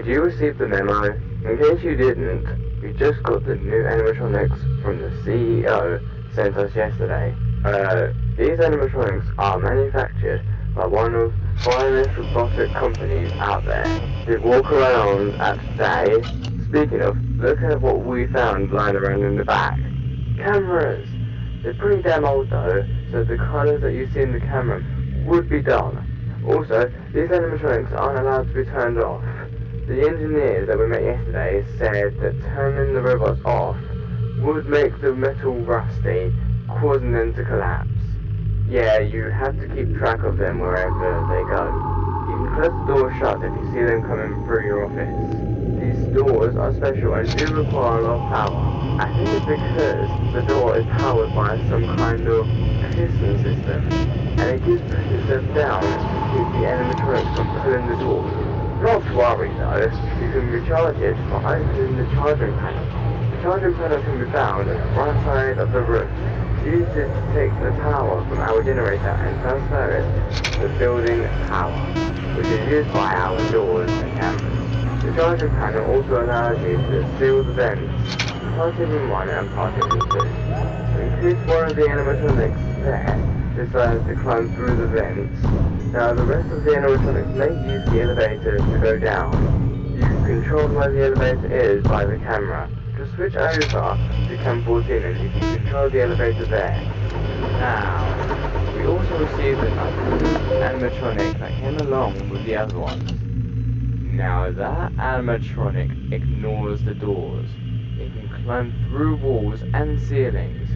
Did you receive the memo? In case you didn't, we just got the new animatronics from the CEO sent us yesterday. These animatronics are manufactured by one of the finest robotic companies out there. They walk around at day. Speaking of, look at what we found lying around in the back. Cameras! They're pretty damn old though, so the colours that you see in the camera would be dull. Also, these animatronics aren't allowed to be turned off. The engineers that we met yesterday said that turning the robots off would make the metal rusty, causing them to collapse. Yeah, you have to keep track of them wherever they go. You can close the door shut if you see them coming through your office. These doors are special and do require a lot of power. I think it's because the door is powered by some kind of piston system, and it keeps pushing itself down to keep the animatronics from pulling the door. Not to worry though, you can recharge it by opening the charging panel. The charging panel can be found on the right side of the room. Use it to take the power from our generator and transfer it to the building power, which is used by our doors and cameras. The charging panel also allows you to seal the vents, partition 1 and partition 2. In case one of the animatronics there decides to climb through the vents, now the rest of the animatronics may use the elevator to go down. You can control where the elevator is by the camera. Just switch over to Cam 14 and you can control the elevator there. Now, we also received another animatronic that came along with the other ones. Now that animatronic ignores the doors. It can climb through walls and ceilings.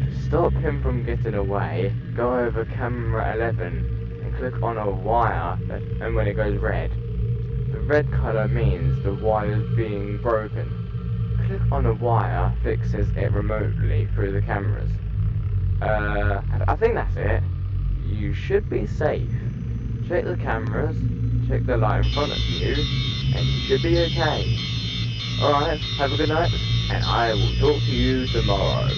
To stop him from getting away, go over camera 11 and click on a wire and when it goes red. The red colour means the wire is being broken. Click on a wire fixes it remotely through the cameras. I think that's it. You should be safe. Check the cameras, check the light in front of you, and you should be okay. Alright, have a good night, and I will talk to you tomorrow.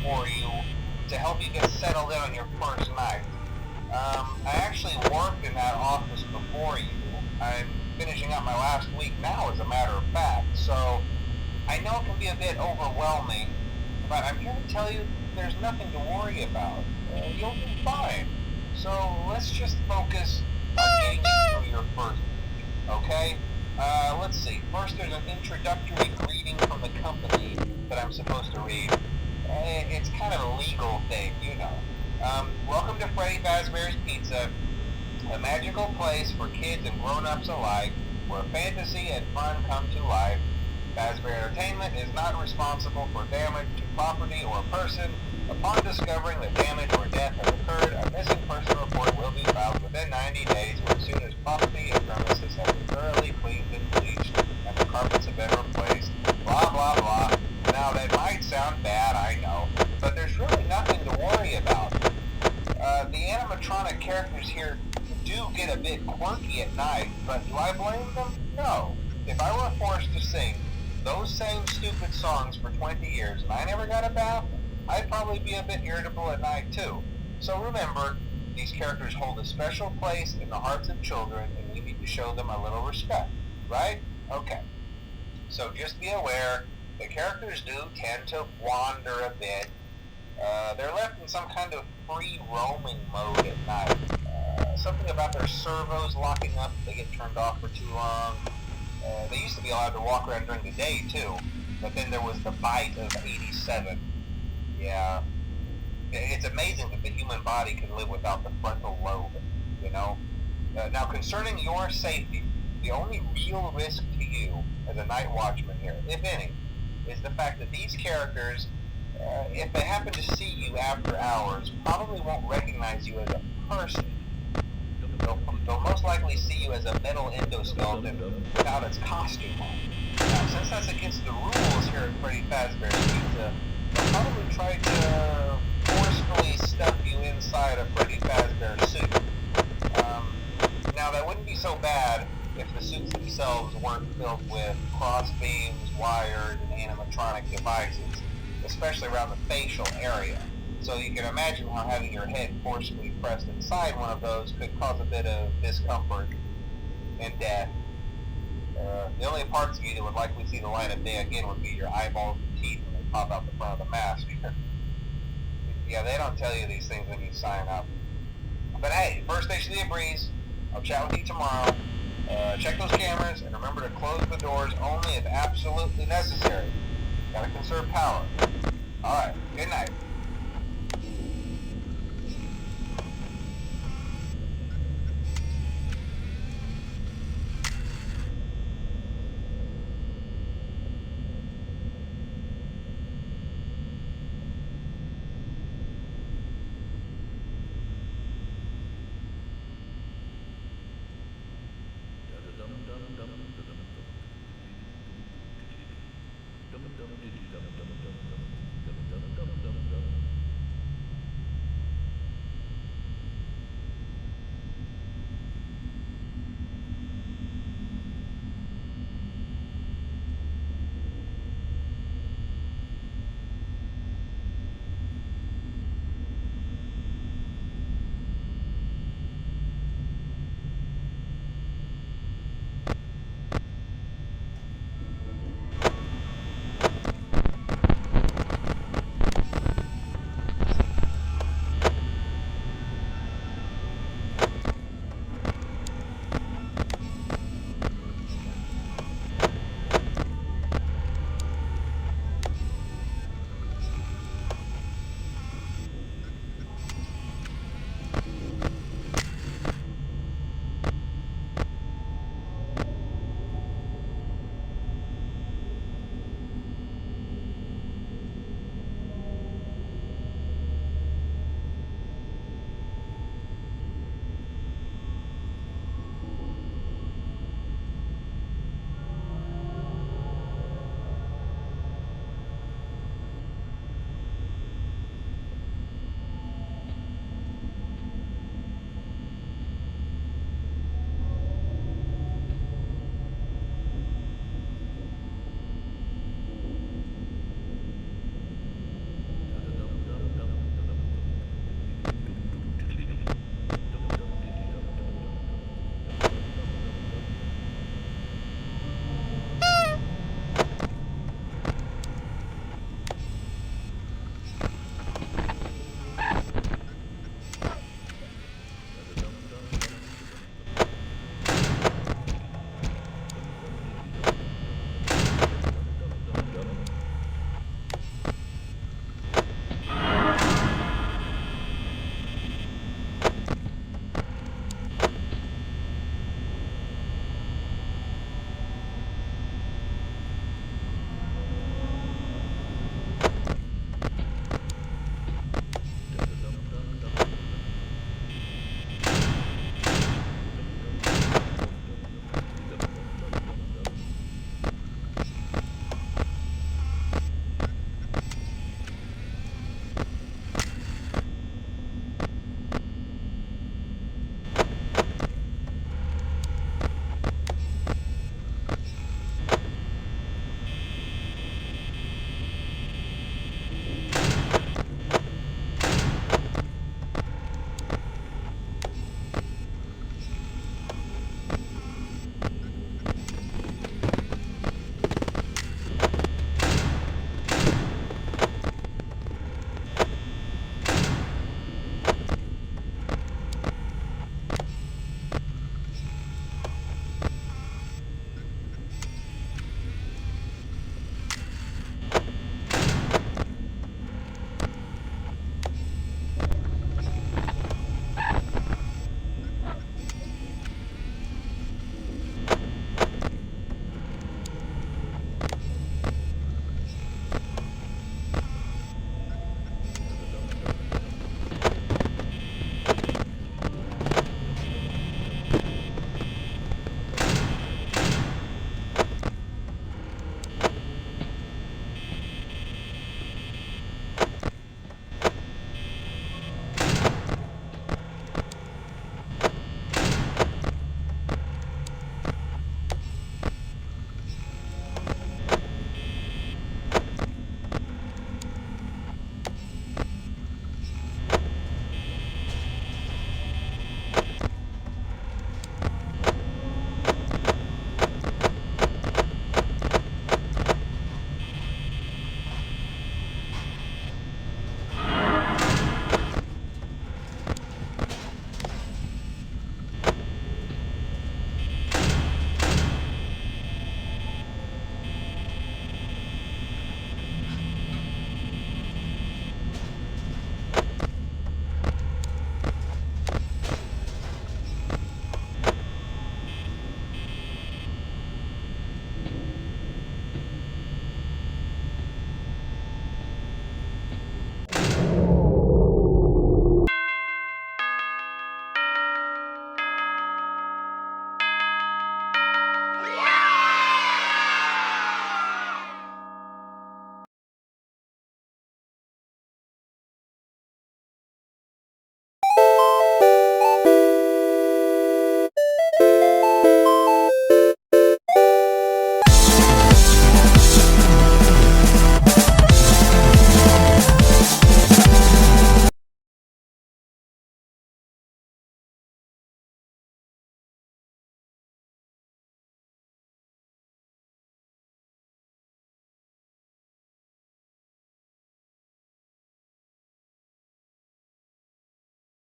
For you to help you get settled in on your first night. I actually worked in that office before you. I'm finishing up my last week now, as a matter of fact, so I know it can be a bit overwhelming, but I'm here to tell you there's nothing to worry about. You'll be fine. So let's just focus on getting you through your first week, okay? Let's see. First, there's an introductory greeting from the company that I'm supposed to read. It's kind of a legal thing, you know. Welcome to Freddy Fazbear's Pizza, a magical place for kids and grown-ups alike, where fantasy and fun come to life. Fazbear Entertainment is not responsible for damage to property or person. Upon discovering that damage or death has occurred, a missing person report will be filed within 90 days, or as soon as property and premises have been thoroughly cleaned and bleached, and the carpets have been replaced. Blah, blah, blah. Now, that might sound bad, I know, but there's really nothing to worry about. The animatronic characters here do get a bit quirky at night, but do I blame them? No. If I were forced to sing those same stupid songs for 20 years and I never got a bath, I'd probably be a bit irritable at night too. So remember, these characters hold a special place in the hearts of children, and we need to show them a little respect, right? Okay. So just be aware, the characters do tend to wander a bit. They're left in some kind of free roaming mode at night. Something about their servos locking up if they get turned off for too long. They used to be allowed to walk around during the day too, but then there was the bite of 87. Yeah. It's amazing that the human body can live without the frontal lobe, you know? Now, concerning your safety, the only real risk to you as a night watchman here, if any, is the fact that these characters, if they happen to see you after hours, probably won't recognize you as a person. They'll most likely see you as a metal endoskeleton without its costume on. Now, since that's against the rules here at Freddy Fazbear's Pizza, they'll probably try to forcefully stuff you inside a Freddy Fazbear suit. Now, that wouldn't be so bad if the suits themselves weren't filled with cross beams, wires, and animatronic devices, especially around the facial area. So you can imagine how having your head forcefully pressed inside one of those could cause a bit of discomfort and death. The only parts of you that would likely see the light of day again would be your eyeballs and teeth when they pop out the front of the mask. Yeah, they don't tell you these things when you sign up. But hey, first station of the breeze. I'll chat with you tomorrow. Check those cameras, and remember to close the doors only if absolutely necessary. Gotta conserve power. Alright, good night.